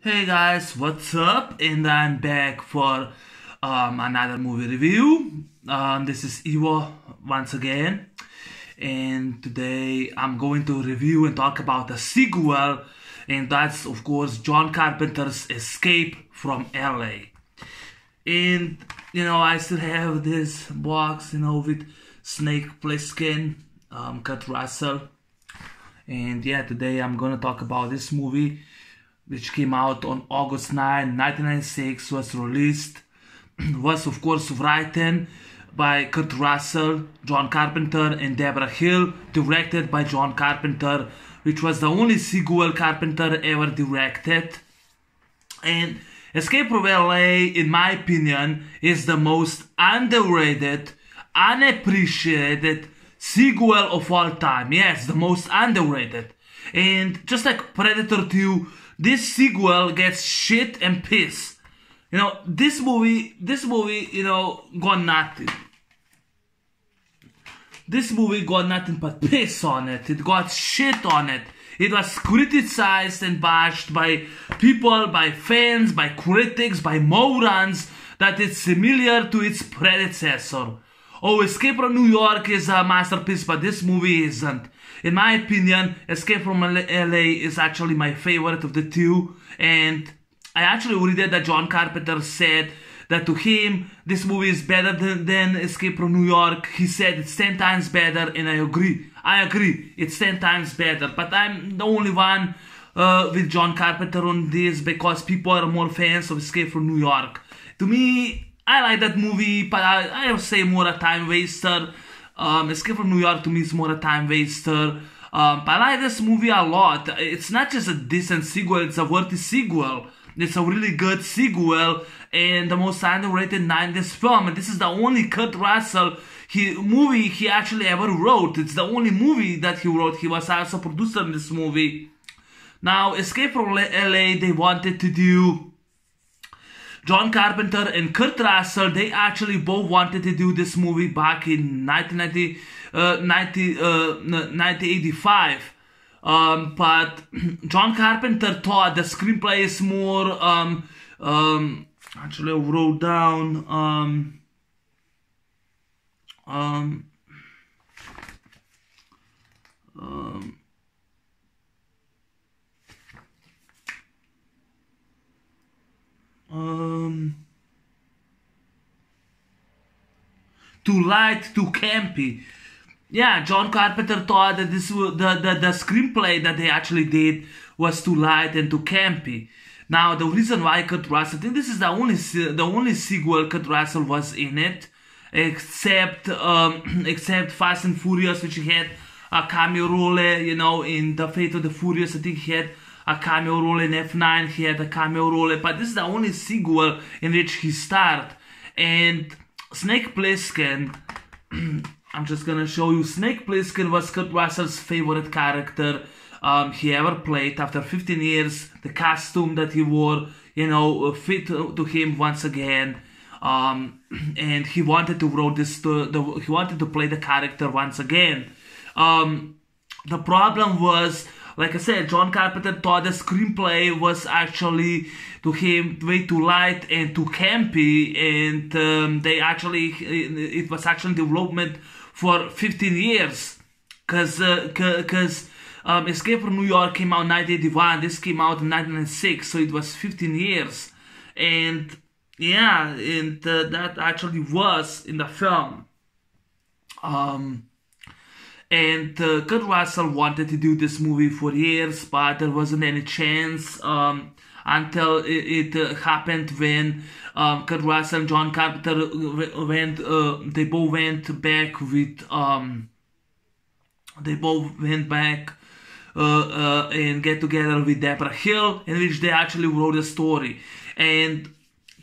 Hey guys, what's up? And I'm back for another movie review. This is Ivo once again, and today I'm going to review and talk about a sequel, and that's of course John Carpenter's Escape from LA. And I still have this box, with Snake Plissken, Kurt Russell, and yeah, today I'm gonna talk about this movie, which came out on August 9, 1996, was of course written by Kurt Russell, John Carpenter, and Deborah Hill, directed by John Carpenter, which was the only sequel Carpenter ever directed. And Escape from LA, in my opinion, is the most underrated, unappreciated sequel of all time. Yes, the most underrated. And just like Predator 2, this sequel gets shit and piss. This movie, got nothing. This movie got nothing but piss on it. It got shit on it. It was criticized and bashed by people, by fans, by critics, by morons, that it's similar to its predecessor. Oh, Escape from New York is a masterpiece, but this movie isn't. In my opinion, Escape from LA is actually my favorite of the two, and I actually read that John Carpenter said that to him, this movie is better than Escape from New York. He said it's 10 times better, and I agree. I agree, it's 10 times better, but I'm the only one with John Carpenter on this because people are more fans of Escape from New York. To me, I like that movie, but I would say more a time waster. Escape from New York to me is more a time waster. But I like this movie a lot. It's not just a decent sequel, it's a worthy sequel. It's a really good sequel and the most underrated 90s film. And this is the only Kurt Russell movie he actually ever wrote. It's the only movie that he wrote. He was also producer in this movie. Now, Escape from LA, they wanted to do John Carpenter and Kurt Russell, they actually both wanted to do this movie back in 1985. But John Carpenter thought the screenplay is more, actually I wrote down, too light, too campy. Yeah, John Carpenter thought that this the screenplay that they actually did was too light and too campy. Now, the reason why Kurt Russell, I think this is the only sequel Kurt Russell was in it, except Fast and Furious, which he had a cameo role, in The Fate of the Furious. I think he had a cameo role in F9. He had a cameo role, but this is the only sequel in which he starred. And Snake Plissken, I'm just gonna show you. Snake Plissken was Kurt Russell's favorite character he ever played. After 15 years, the costume that he wore, fit to him once again. And he wanted to he wanted to play the character once again. The problem was, like I said, John Carpenter thought the screenplay was actually to him way too light and too campy, and it was actually development for 15 years, because Escape from New York came out in 1981, this came out in 1996, so it was 15 years, and yeah, and that actually was in the film. And Kurt Russell wanted to do this movie for years, but there wasn't any chance until it happened when Kurt Russell and John Carpenter they both went back and get together with Deborah Hill, in which they actually wrote a story. And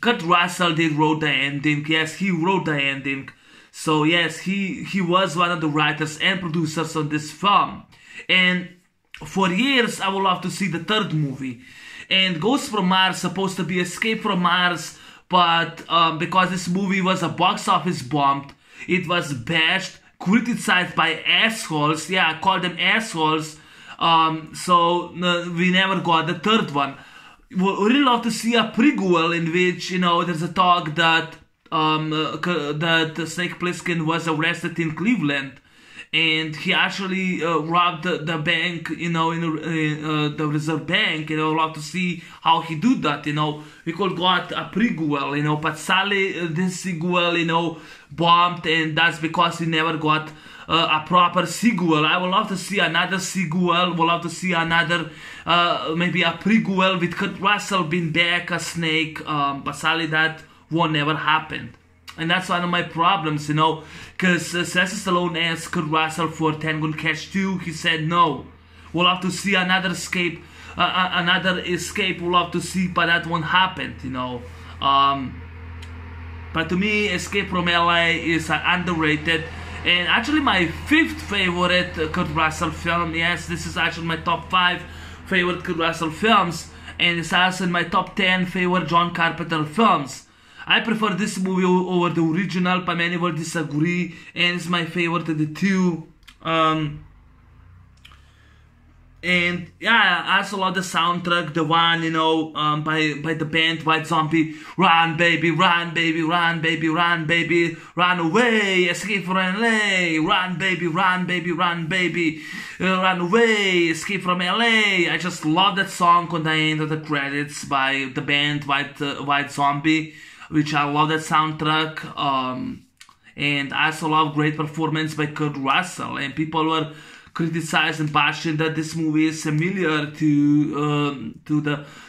Kurt Russell did wrote the ending. Yes, he wrote the ending. So yes, he was one of the writers and producers on this film. And for years, I would love to see the third movie. And Ghost from Mars supposed to be Escape from Mars, but because this movie was a box office bomb, it was bashed, criticized by assholes. Yeah, I call them assholes. So we never got the third one. would really love to see a prequel in which, you know, there's a talk that that Snake Plissken was arrested in Cleveland, and he actually robbed the bank, you know, in the Reserve Bank. You know, love to see how he do that. You know, we could got a prequel, you know, but sadly this sequel, you know, bombed, and that's because he never got a proper sequel. I would love to see another sequel. Would love to see another, maybe a prequel with Kurt Russell being back as Snake. But sadly that won't never happen. And that's one of my problems, you know, because Sylvester Stallone asked Kurt Russell for Tango and Cash 2. He said no. We'll have to see another escape. We'll have to see, but that won't happen, you know. But to me, Escape from LA is underrated. And actually my 5th favorite Kurt Russell film. Yes, this is actually my top 5 favorite Kurt Russell films. And it's also in my top 10 favorite John Carpenter films. I prefer this movie over the original, but many will disagree. And it's my favorite of the two. And yeah, I also love the soundtrack, the one, you know, by the band White Zombie. Run baby, run baby, run baby, run baby, run away, escape from LA. Run baby, run baby, run baby, run away, escape from LA. I just love that song on the end of the credits by the band White Zombie, which I love that soundtrack. And I also love great performance by Kurt Russell, and people were criticized and bashed that this movie is similar to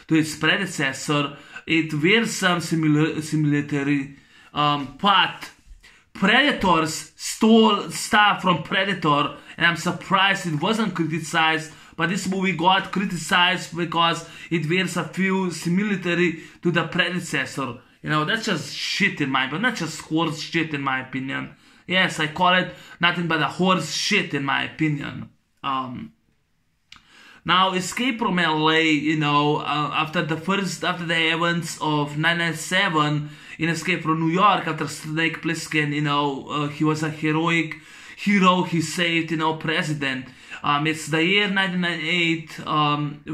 its predecessor. It wears some similarity, but Predators stole stuff from Predator, and I'm surprised it wasn't criticized. But this movie got criticized because it wears a few similarity to the predecessor. You know, that's just shit in my opinion, not just horse shit in my opinion. Yes, I call it nothing but a horse shit in my opinion. Now, Escape from LA, you know, after the events of 9/11 in Escape from New York, after Snake Plissken, you know, he was a heroic hero. He saved, you know, president. It's the year 1998,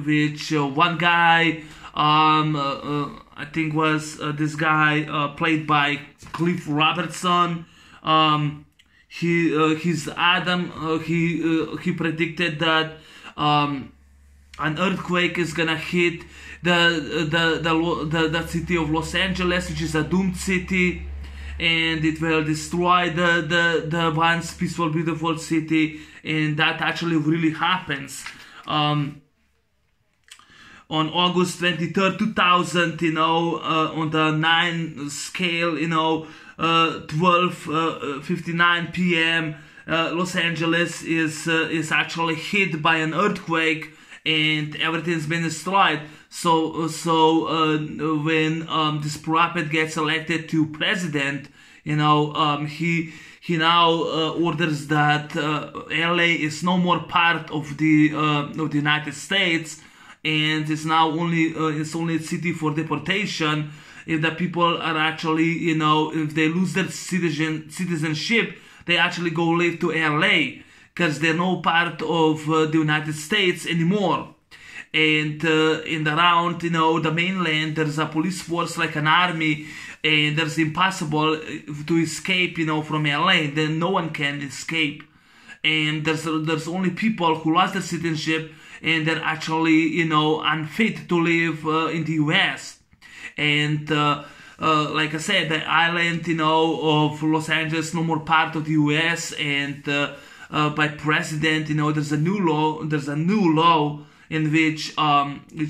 which one guy, I think was this guy played by Cliff Robertson. He predicted that an earthquake is gonna hit the city of Los Angeles, which is a doomed city, and it will destroy the once peaceful, beautiful city, and that actually really happens. On August 23rd, 2000, you know, on the 9 scale, you know, 12:59 p.m. Los Angeles is actually hit by an earthquake, and everything's been destroyed. So when this prophet gets elected to president, you know, he now orders that LA is no more part of the United States, and it's now only a city for deportation. If the people are actually, you know, if they lose their citizenship, they actually go live to LA because they're no part of the United States anymore. And in the round, you know, the mainland, there's a police force like an army, and there's impossible to escape, you know, from LA. Then no one can escape. And there's only people who lost their citizenship, and they're actually, you know, unfit to live in the US. And like I said, the island, you know, of Los Angeles, no more part of the US. And by president, you know, there's a new law in which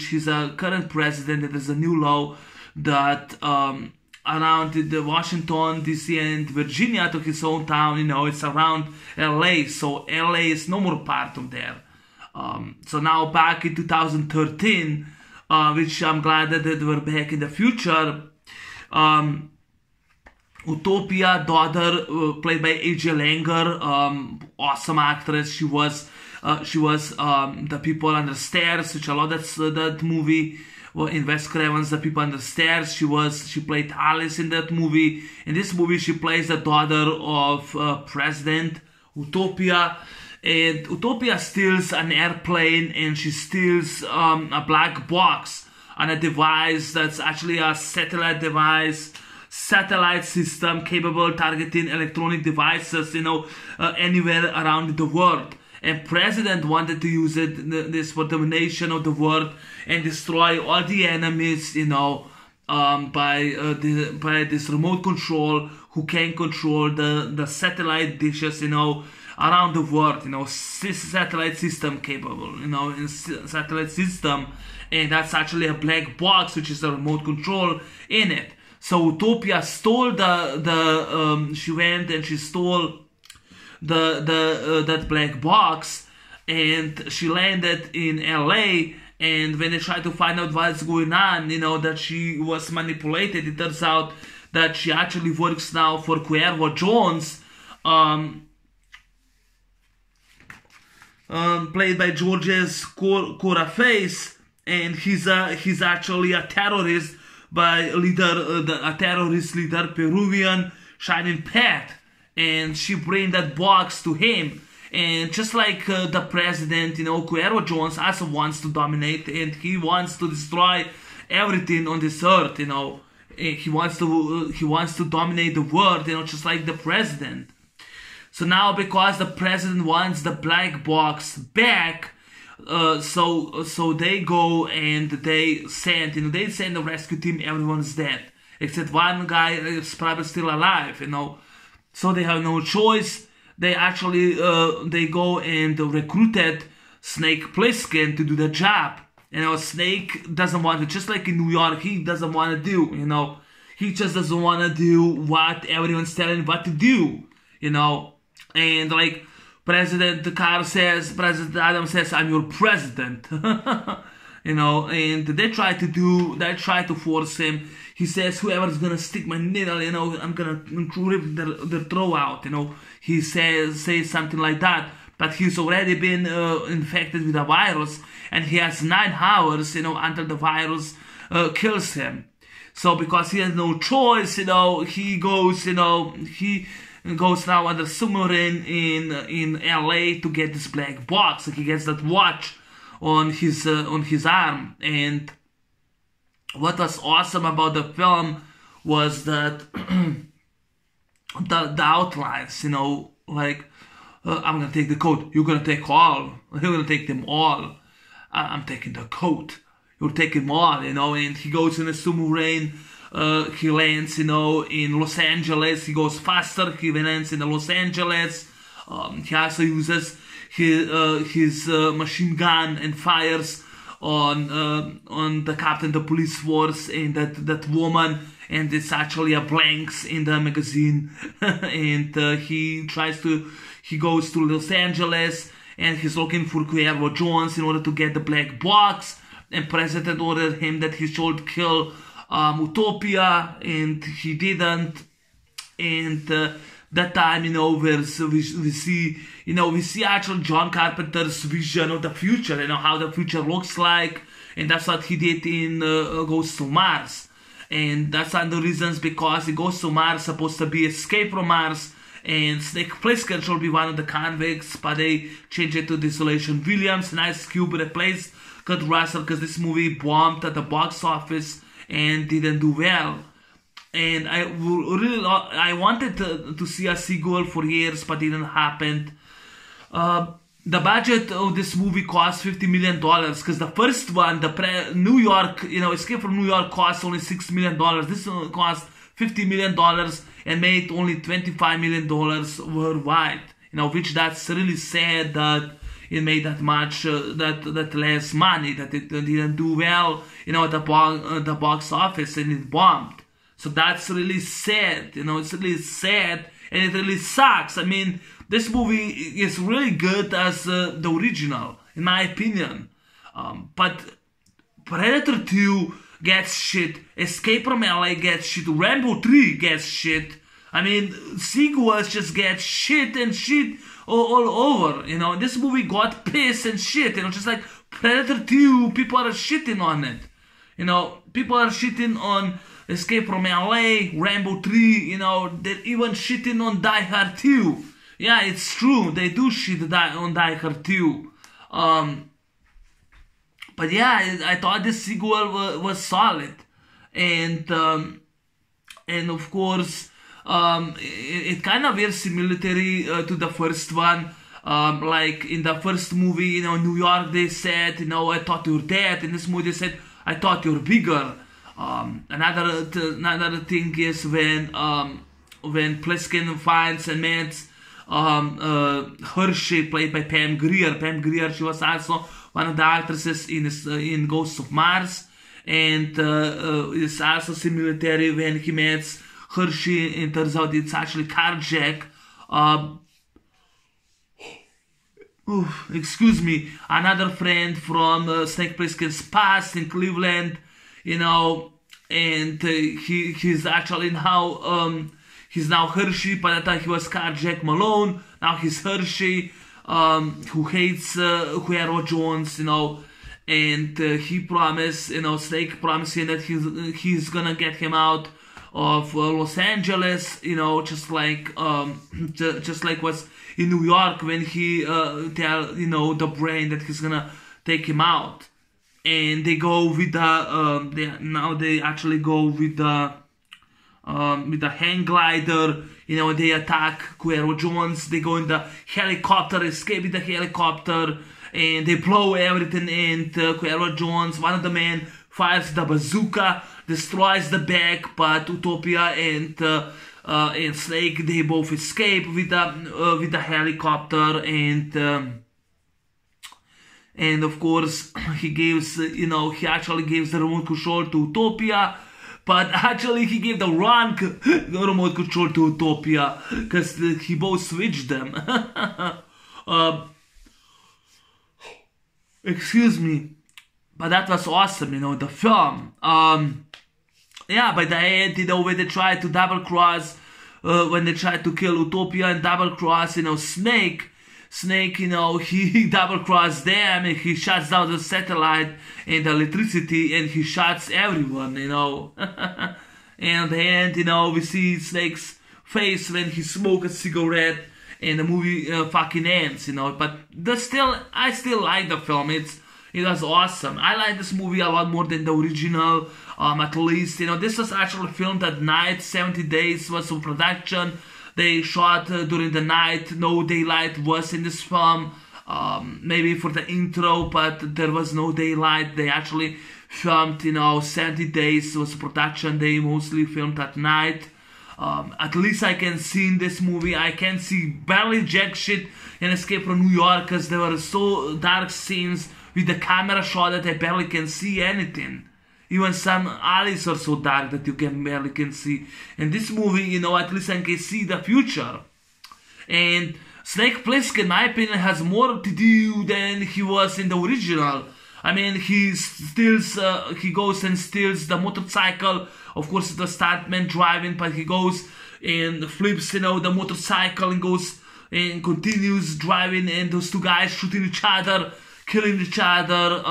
he's a current president, and there's a new law that around the Washington, D.C. and Virginia to his own town, you know, it's around LA. So LA is no more part of there. So now back in 2013, which I'm glad that we're back in the future. Utopia, daughter, played by A.J. Langer, awesome actress. She was The People Under Stairs, which I love that movie. Well, in Wes Craven's The People Under Stairs, she played Alice in that movie. In this movie, she plays the daughter of President Utopia. And Utopia steals an airplane, and she steals a black box on a device that's actually a satellite device, satellite system capable targeting electronic devices, anywhere around the world. And president wanted to use this for domination of the world and destroy all the enemies, by this remote control, who can control the satellite dishes, around the world, satellite system capable, satellite system, and that's actually a black box, which is a remote control in it. So Utopia stole she went and she stole that black box, and she landed in LA. And when they tried to find out what's going on, that she was manipulated, it turns out that she actually works now for Cuervo Jones, played by Georges Coraface, and he's actually a terrorist a terrorist leader, Peruvian Shining Path, and she bring that box to him. And just like the president, Cuervo Jones also wants to dominate, and he wants to destroy everything on this earth. He wants to dominate the world. Just like the president. So now, because the president wants the black box back, so they go and they send the rescue team. Everyone's dead except one guy is probably still alive. So they have no choice. They actually they go and recruited Snake Plissken to do the job. Snake doesn't want to, just like in New York, he doesn't want to do, he just doesn't want to do what everyone's telling him what to do, and like President Adams says, I'm your president, and they try to force him. He says, whoever's gonna stick my needle, I'm gonna rip their throat out, He says something like that, but he's already been infected with a virus, and he has 9 hours, until the virus kills him. So because he has no choice, he goes, he goes now on the submarine in LA to get this black box. He gets that watch on his arm. And what was awesome about the film was that the outlines, like I'm gonna take the coat, you're gonna take all, you're gonna take them all. I'm taking the coat, you're taking them all, and he goes in a submarine, he lands, in Los Angeles, he goes faster, he lands in Los Angeles, he also uses his machine gun and fires on the captain of the police force and that woman, and it's actually a blanks in the magazine, and he goes to Los Angeles, and he's looking for Cuervo Jones in order to get the black box, and president ordered him that he should kill Utopia, and he didn't, and that time, we see actually John Carpenter's vision of the future, how the future looks like, and that's what he did in Goes to Mars. And that's one of the reasons, because it Goes to Mars supposed to be Escape from Mars, and Snake Plissken should be one of the convicts, but they changed it to Desolation Williams, and Ice Cube replaced Kurt Russell because this movie bombed at the box office and didn't do well. And I wanted to see a sequel for years, but it didn't happen. The budget of this movie cost $50 million, because the first one, New York, Escape from New York, cost only $6 million. This one cost $50 million and made only $25 million worldwide. Which that's really sad that it made that much, that less money, that it didn't do well, at the box office, and it bombed. So that's really sad, it's really sad, and it really sucks. I mean, this movie is really good as the original, in my opinion. But Predator 2 gets shit, Escape from LA gets shit, Rambo 3 gets shit. I mean, sequels just get shit and shit all over, This movie got piss and shit, just like Predator 2, people are shitting on it. People are shitting on Escape from LA, Rambo 3, they're even shitting on Die Hard 2. Yeah, it's true, they do shit on Die Hard 2. but yeah, I thought this sequel was solid, and of course, it kind of very similar to the first one. Like in the first movie, New York, they said, I thought you were dead. In this movie, they said, I thought you were bigger. Another thing is when Pliskin finds and meets Hershey, played by Pam Grier. Pam Grier, she was also one of the actresses in Ghosts of Mars, and it's also similar when he meets Hershey, and turns out it's actually carjack. Excuse me, another friend from Snake Plissken's past in Cleveland, and he's actually now he's now Hershey. By the time he was carjack Malone, now he's Hershey, who hates Cuervo Jones, and he promised, Snake promised him that he's gonna get him out of Los Angeles, just like was in New York when he tell the Brain that he's gonna take him out, and they go with the they actually go with the hang glider. They attack Cuervo Jones. They go in the helicopter, escape with the helicopter, and they blow everything. And Cuervo Jones, one of the men, fires the bazooka, destroys the bag, but Utopia and Snake, they both escape with the helicopter, and of course he gives he actually gives the remote control to Utopia, but actually he gave the wrong remote control to Utopia because he both switched them. Excuse me, but that was awesome, the film. Yeah, by the end, when they tried to double cross, when they tried to kill Utopia and double cross, Snake, he double crossed them, and he shuts down the satellite and the electricity, and he shuts everyone, And then, we see Snake's face when he smokes a cigarette, and the movie fucking ends, But I still like the film. It was awesome. I like this movie a lot more than the original, at least. This was actually filmed at night. 70 days was of production. They shot during the night. No daylight was in this film. Maybe for the intro, but there was no daylight. They actually filmed, 70 days was production. They mostly filmed at night. At least I can see in this movie, I can see barely jack shit in Escape from New York, because there were so dark scenes with the camera shot that I barely can see anything. Even some alleys are so dark that you barely can see. In this movie, at least I can see the future. And Snake Plissken, in my opinion, has more to do than he was in the original. I mean, he goes and steals the motorcycle. Of course, it's the stuntman driving, but he goes and flips, the motorcycle, and goes and continues driving, and those two guys shooting each other, killing each other.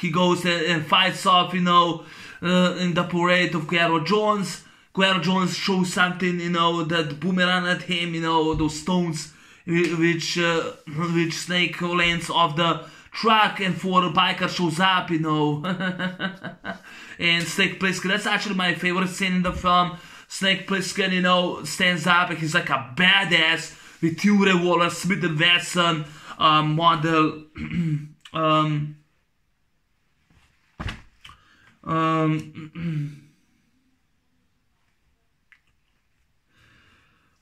He goes and fights off, in the parade of Cuervo Jones. Cuervo Jones shows something, that boomerang at him, those stones, which Snake lands off the truck, and four biker shows up, and Snake Plissken, that's actually my favorite scene in the film. Snake Plissken, stands up, and he's like a badass with two revolvers, Smith & Wesson model,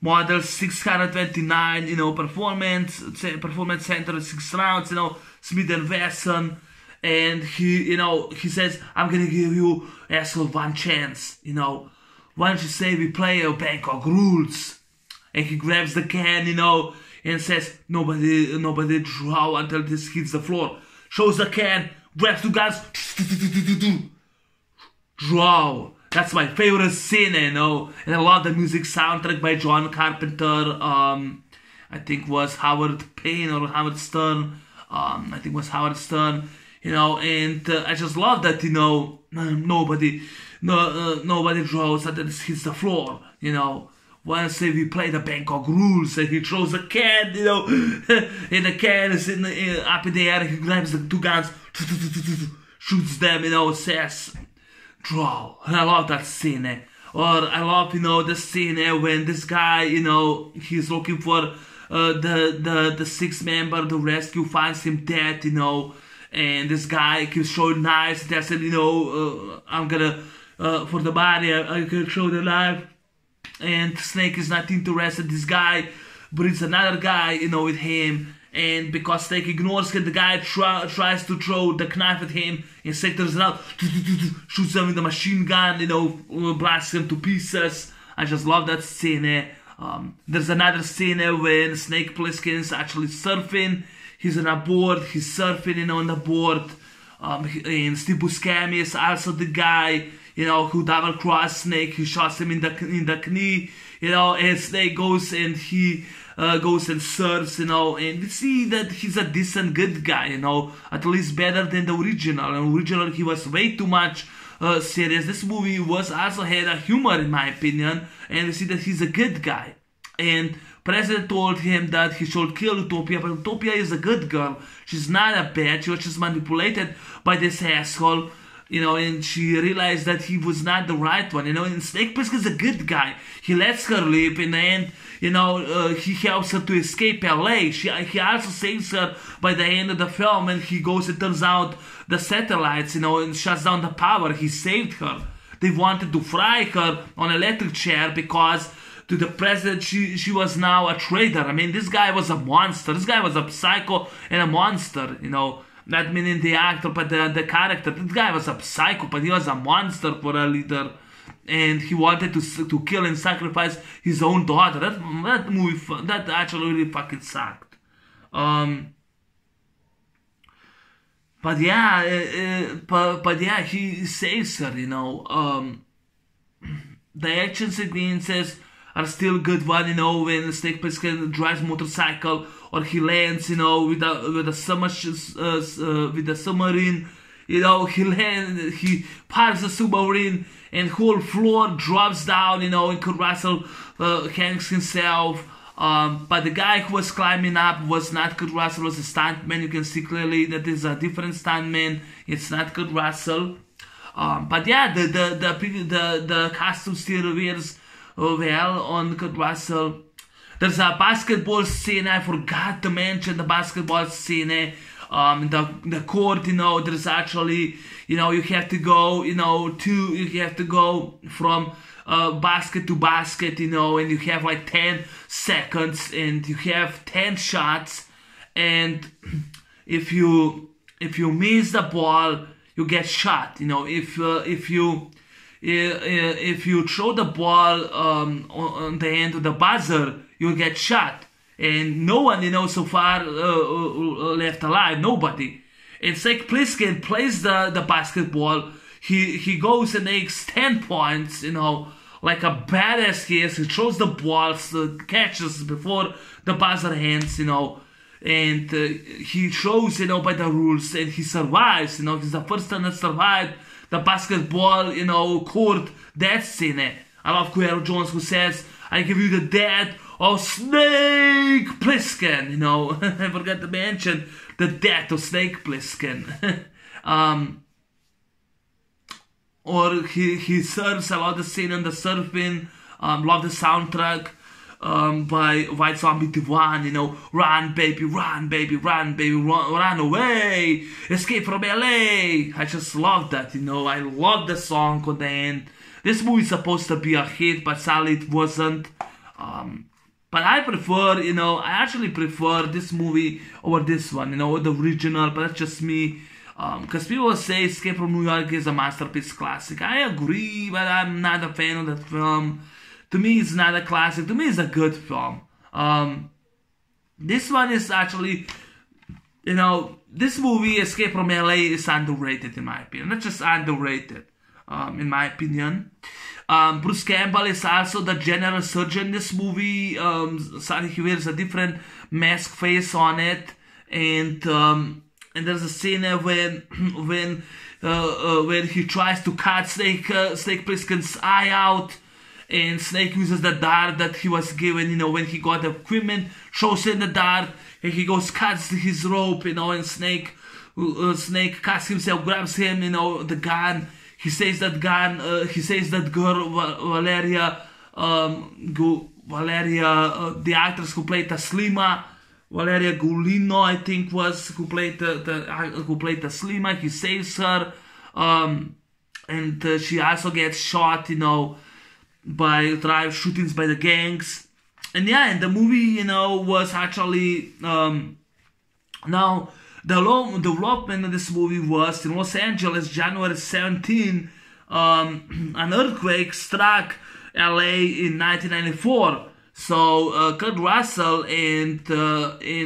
model 629, performance center, 6 rounds, Smith & Wesson, and he says, I'm gonna give you asshole one chance, why don't you say we play a Bangkok rules? And he grabs the can, and says, nobody draw until this hits the floor. Shows the can, grabs two guns, draw. That's my favorite scene, and I love the music soundtrack by John Carpenter. I think was Howard Payne or Howard Stern. I think it was Howard Stern. And I just love that. Nobody draws until it hits the floor. Once say we play the Bangkok rules, and he throws a can, you know, and the can is up in the air. He grabs the 2 guns, shoots them, you know, says, draw. And I love that scene. Or I love, you know, the scene when this guy, you know, he's looking for the 6th member, the rescue finds him dead, you know, and this guy keeps showing knives. They said, you know, I'm gonna for the body, I can show the knife. And Snake is not interested. This guy brings another guy, you know, with him. And because Snake ignores him, the guy tries to throw the knife at him. And Snake turns around, shoots him with the machine gun, you know, blasts him to pieces. I just love that scene. There's another scene when Snake Plissken is actually surfing. He's on a board, he's surfing, you know, on the board. And Steve Buscemi is also the guy, you know, who double-crossed Snake. He shots him in the knee, you know, and Snake goes and he goes and surfs, you know, and we see that he's a decent good guy, you know, at least better than the original. And original, he was way too much serious. This movie was also had a humor, in my opinion, and we see that he's a good guy. And President told him that he should kill Utopia, but Utopia is a good girl. She's not a bad. She was just manipulated by this asshole, you know, and she realized that he was not the right one, you know, and Snake Plissken's a good guy. He lets her live. In the end, you know, he helps her to escape LA. He also saves her by the end of the film, and he goes and turns out the satellites, you know, and shuts down the power. He saved her. They wanted to fry her on an electric chair because to the president, she was now a traitor. I mean, this guy was a monster. This guy was a psycho and a monster, you know. Not meaning the actor, but the character. This guy was a psychopath. He was a monster for a leader. And he wanted to kill and sacrifice his own daughter. That movie, that actually really fucking sucked. But yeah, but yeah, he saves her, you know. The action sequences are still good one, you know, when Snake Plissken drives motorcycle or he lands, you know, with a submarine, you know, he parks the submarine and whole floor drops down, you know, and Kurt Russell hangs himself. But the guy who was climbing up was not Kurt Russell, was a stuntman. You can see clearly that is a different stuntman. It's not Kurt Russell. But yeah, the costume still wears well on Kurt Russell. There's a basketball scene. I forgot to mention the basketball scene. In the court, you know, there's actually, you know, you have to go, you know, from basket to basket, you know, and you have like 10 seconds and you have 10 shots, and if you miss the ball, you get shot. You know, if you throw the ball on the end of the buzzer, you get shot. And no one, you know, so far left alive, nobody. And Snake Plissken plays the basketball. He goes and makes 10 points, you know, like a badass he is. He throws the balls, catches before the buzzer ends, you know. And he shows, you know, by the rules, and he survives, you know. He's the first one that survived the basketball, you know, court death scene. I love Cuero Jones, who says, "I give you the death of Snake Plissken," you know. I forgot to mention the death of Snake Plissken. Or he surfs. I love the scene on the surfing. Love the soundtrack by White Zombie Divan, you know. Run baby, run baby, run baby, run away, escape from LA. I just love that, you know. I love the song on the end. This movie is supposed to be a hit, but sadly it wasn't. But I prefer, you know, I actually prefer this movie over this one, you know, the original, but that's just me. Because people say Escape from New York is a masterpiece classic. I agree, but I'm not a fan of that film. To me, it's not a classic. To me, it's a good film. This one is actually, you know, this movie, Escape from LA, is underrated in my opinion. Not just underrated, in my opinion. Bruce Campbell is also the general surgeon in this movie. He wears a different mask face on it, and there's a scene when he tries to cut Snake Plissken's eye out, and Snake uses the dart that he was given, when he got the equipment, shows him the dart, and he goes, cuts his rope, and Snake cuts himself, grabs him, the gun. He says that girl, Valeria, the actress who played Taslima, Valeria Gulino, I think who played Taslima. He saves her, and she also gets shot, by drive shootings by the gangs. And the movie, was actually now the development of this movie was in Los Angeles, January 17. An earthquake struck LA in 1994. So Kurt Russell and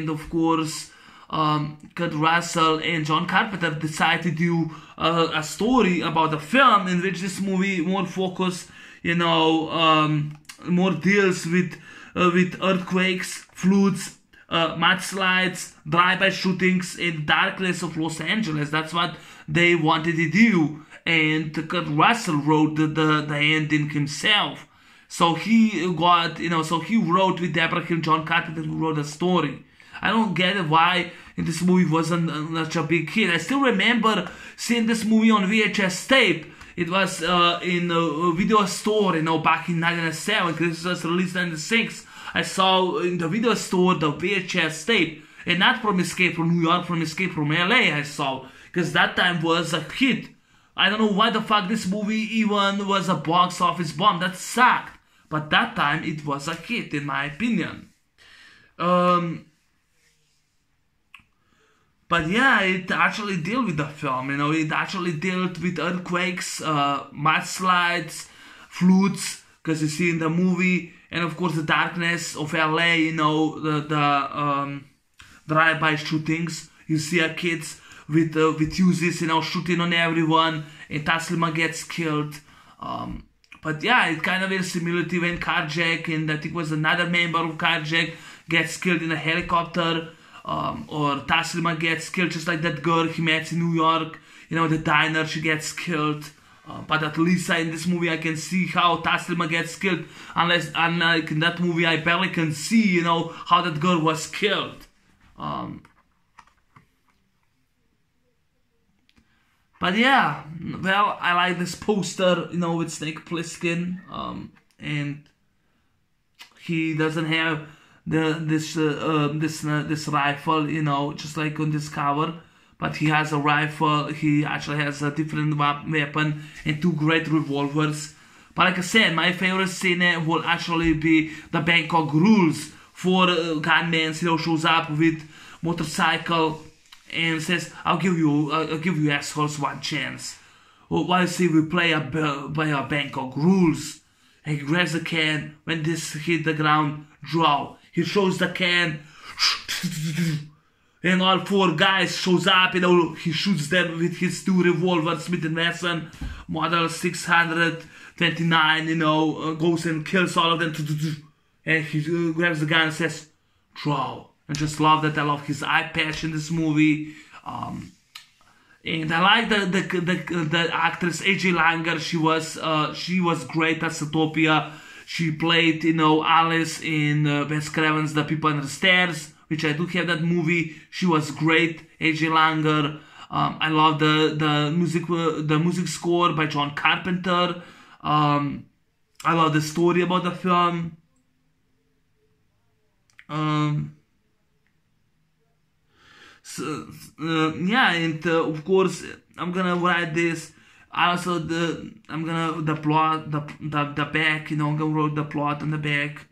of course Kurt Russell and John Carpenter decided to do a story about a film in which this movie more focus, more deals with earthquakes, floods, mudslides, drive-by shootings, and darkness of Los Angeles. That's what they wanted to do, and Kurt Russell wrote the ending himself. So he got, so he wrote with Deborah Hill, John Carpenter, who wrote the story. I don't get it why this movie wasn't such a big hit. I still remember seeing this movie on VHS tape. It was in a video store, back in 1997, because it was released in 1996. I saw in the video store the VHS tape, and not from Escape from New York, from Escape from LA I saw, because that time was a hit. I don't know why the fuck this movie even was a box office bomb. That sucked. But that time it was a hit, in my opinion. But yeah, it actually dealt with the film, it actually dealt with earthquakes, mudslides, floods, because you see in the movie, and of course the darkness of LA, the drive-by shootings. You see kids with Uzis, shooting on everyone, and Taslima gets killed. But yeah, it kind of is similar to when Carjack, and I think it was another member of Carjack, gets killed in a helicopter. Or Taslima gets killed, just like that girl he met in New York, the diner, she gets killed. But at least in this movie I can see how Taslima gets killed, unlike in that movie I barely can see, how that girl was killed. But yeah, well, I like this poster, with Snake Plissken, and he doesn't have this rifle, just like on this cover, but he has a rifle. He actually has a different weapon and two great revolvers. But like I said, my favorite scene will actually be the Bangkok Rules. Four gunmen, shows up with motorcycle and says, I'll give you assholes one chance. Well, why say we play by our Bangkok Rules? And he grabs the can. When this hit the ground, draw. He shows the can, and all four guys shows up, he shoots them with his two revolvers, Smith & Wesson, model 629, goes and kills all of them, and he grabs the gun and says, draw. I just love that. I love his eye patch in this movie. And I like the actress AJ Langer. She was great as Zootopia. She played, Alice in Wes Craven's The People Under the Stairs, which I do have that movie. She was great, AJ Langer. I love the music score by John Carpenter. I love the story about the film. Yeah, and of course I'm gonna write this. Also, I'm gonna the plot, the back. I'm gonna write the plot on the back.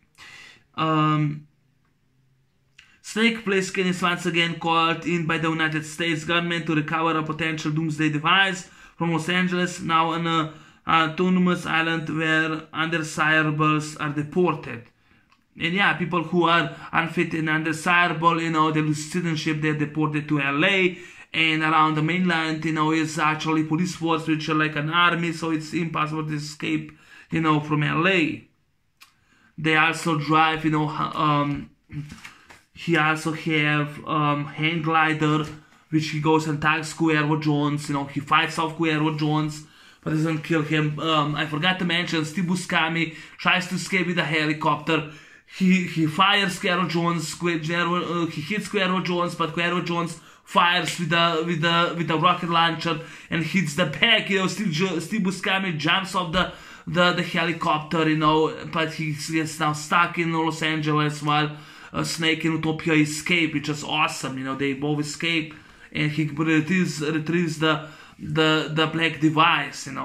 Snake Plissken is once again called in by the United States government to recover a potential doomsday device from Los Angeles, now on an autonomous island where undesirables are deported. And yeah, people who are unfit and undesirable, they lose citizenship, they're deported to LA. And around the mainland, is actually police force, which are like an army, so it's impossible to escape, from LA. They also drive, he also have hang glider, which he goes and tags Cuervo Jones, he fights off Cuervo Jones, but doesn't kill him. I forgot to mention Steve Buscemi tries to escape with a helicopter. He fires Cuero Jones. He hits Cuero Jones, but Cuero Jones fires with a rocket launcher and hits the back. Steve Buscemi jumps off the helicopter, but he gets now stuck in Los Angeles while Snake and Utopia escape, which is awesome. They both escape, and he retrieves the black device, and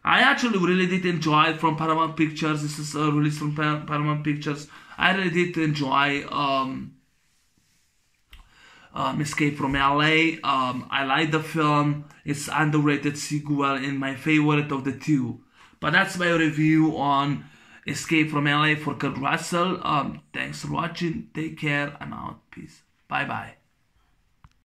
I actually really did enjoy it from Paramount Pictures. This is a release from Paramount Pictures. I really did enjoy Escape from LA. I like the film. It's underrated sequel and my favorite of the two. But that's my review on Escape from LA for Kurt Russell. Thanks for watching. Take care. I'm out. Peace. Bye bye.